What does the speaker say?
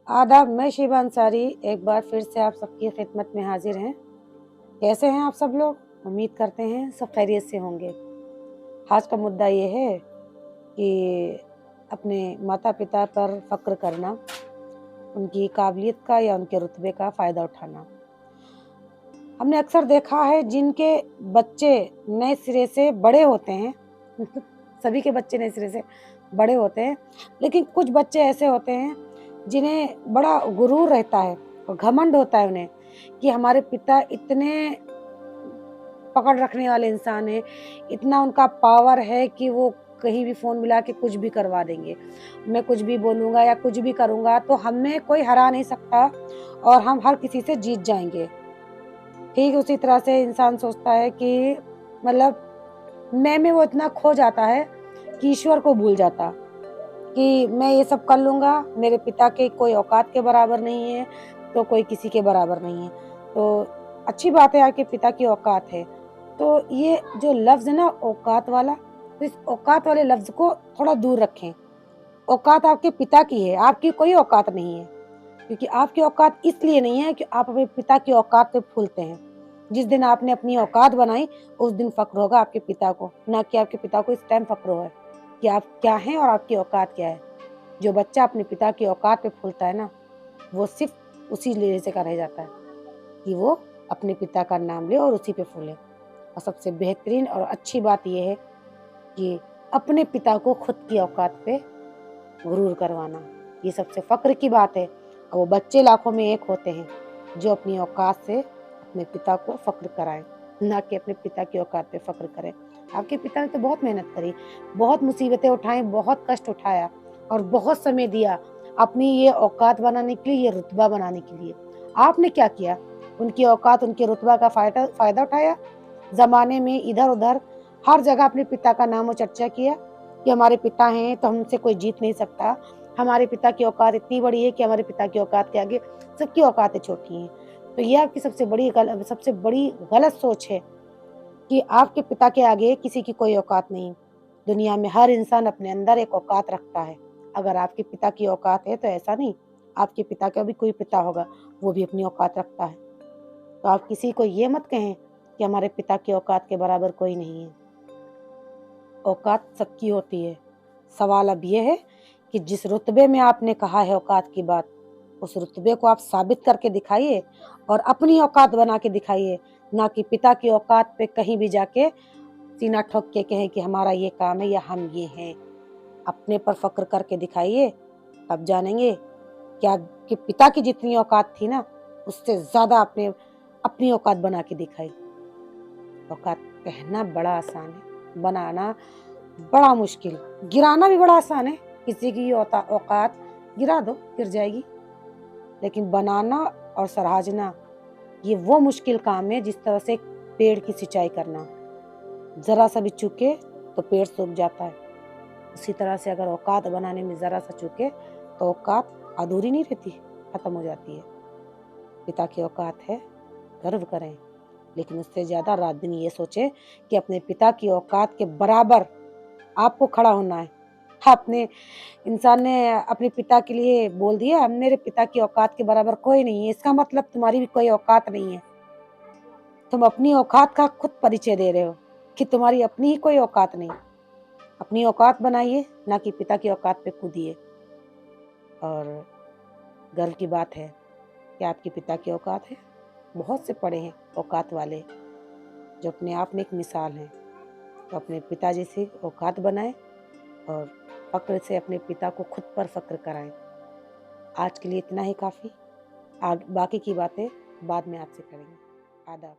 आदाब, मैं शिवा अंसारी एक बार फिर से आप सबकी खिदमत में हाजिर हैं। कैसे हैं आप सब लोग? उम्मीद करते हैं सब खैरियत से होंगे। आज का मुद्दा ये है कि अपने माता पिता पर फ़क्र करना, उनकी काबिलियत का या उनके रुतबे का फ़ायदा उठाना। हमने अक्सर देखा है जिनके बच्चे नए सिरे से बड़े होते हैं सभी के बच्चे नए सिरे से बड़े होते हैं, लेकिन कुछ बच्चे ऐसे होते हैं जिन्हें बड़ा गुरूर रहता है और घमंड होता है उन्हें कि हमारे पिता इतने पकड़ रखने वाले इंसान हैं, इतना उनका पावर है कि वो कहीं भी फ़ोन मिला के कुछ भी करवा देंगे। मैं कुछ भी बोलूँगा या कुछ भी करूँगा तो हमें कोई हरा नहीं सकता और हम हर किसी से जीत जाएँगे। ठीक उसी तरह से इंसान सोचता है कि मतलब मैं में वो इतना खो जाता है कि ईश्वर को भूल जाता कि मैं ये सब कर लूँगा, मेरे पिता के कोई औकात के बराबर नहीं है, तो कोई किसी के बराबर नहीं है। तो अच्छी बात है आपके पिता की औकात है। तो ये जो लफ्ज़ है ना औकात वाला, तो इस औकात वाले लफ्ज़ को थोड़ा दूर रखें। औकात आपके पिता की है, आपकी कोई औकात नहीं है। क्योंकि आपकी औकात इसलिए नहीं है कि आप अपने पिता की औकात पे फूलते हैं। जिस दिन आपने अपनी औकात बनाई, उस दिन फ़क्र होगा आपके पिता को, ना कि आपके पिता को इस टाइम फ़क्र है कि आप क्या हैं और आपकी औकात क्या है। जो बच्चा अपने पिता की औकात पे फूलता है ना, वो सिर्फ़ उसी लिए से का रह जाता है कि वो अपने पिता का नाम ले और उसी पे फूले। और सबसे बेहतरीन और अच्छी बात ये है कि अपने पिता को खुद की औकात पे गुरूर करवाना, ये सबसे फ़क्र की बात है। और वो बच्चे लाखों में एक होते हैं जो अपनी औकात से अपने पिता को फ़क्र कराएँ, ना कि अपने पिता की औकात पे फ़क्र करें। आपके पिता ने तो बहुत मेहनत करी, बहुत मुसीबतें उठाई, बहुत कष्ट उठाया और बहुत समय दिया अपनी ये औकात बनाने के लिए, ये रुतबा बनाने के लिए। आपने क्या किया? उनकी औकात, उनके रुतबा का फ़ायदा उठाया? ज़माने में इधर-उधर हर जगह अपने पिता का नाम और चर्चा किया कि हमारे पिता हैं तो हमसे कोई जीत नहीं सकता। हमारे पिता की औकात इतनी बड़ी है कि हमारे पिता की औकात के आगे सबकी औकातें छोटी हैं। तो ये आपकी सबसे बड़ी गलत सोच है कि आपके पिता के आगे किसी की कोई औकात नहीं। दुनिया में हर इंसान अपने अंदर एक औकात रखता है। अगर आपके पिता की औकात है तो ऐसा नहीं, आपके पिता का भी कोई पिता होगा, वो भी अपनी औकात रखता है। तो आप किसी को ये मत कहें कि हमारे पिता की औकात के बराबर कोई नहीं है। औकात सबकी होती है। सवाल अब ये है कि जिस रुतबे में आपने कहा है औकात की बात, उस रुतबे को आप साबित करके दिखाइए और अपनी औकात बना के दिखाइए, ना कि पिता की औकात पे कहीं भी जाके सीना ठोक के कहें कि हमारा ये काम है या हम ये हैं। अपने पर फ़क्र करके दिखाइए, तब जानेंगे कि आपके पिता की जितनी औकात थी ना, उससे ज़्यादा आपने अपनी औकात बना के दिखाई। औकात कहना बड़ा आसान है, बनाना बड़ा मुश्किल। गिराना भी बड़ा आसान है, किसी की औकात गिरा दो, गिर जाएगी। लेकिन बनाना और सराहना ये वो मुश्किल काम है जिस तरह से एक पेड़ की सिंचाई करना। ज़रा सा भी चूके तो पेड़ सूख जाता है। उसी तरह से अगर औकात बनाने में ज़रा सा चूके तो औकात अधूरी नहीं रहती, खत्म हो जाती है। पिता की औकात है, गर्व करें, लेकिन उससे ज़्यादा रात-दिन ये सोचें कि अपने पिता की औकात के बराबर आपको खड़ा होना है। आपने इंसान ने अपने पिता के लिए बोल दिया, मेरे पिता की औकात के बराबर कोई नहीं है, इसका मतलब तुम्हारी भी कोई औकात नहीं है। तुम अपनी औकात का खुद परिचय दे रहे हो कि तुम्हारी अपनी ही कोई औकात नहीं। अपनी औकात बनाइए, ना कि पिता की औकात पे कूदिए। और गर्व की बात है कि आपके पिता की औकात है। बहुत से पड़े हैं औकात वाले, जो अपने आप में एक मिसाल हैं। तो अपने पिता जैसी औकात बनाएँ और फ़क्र से अपने पिता को खुद पर फ़क्र कराएँ। आज के लिए इतना ही काफ़ी। बाकी की बातें बाद में आपसे करेंगे। आदाब।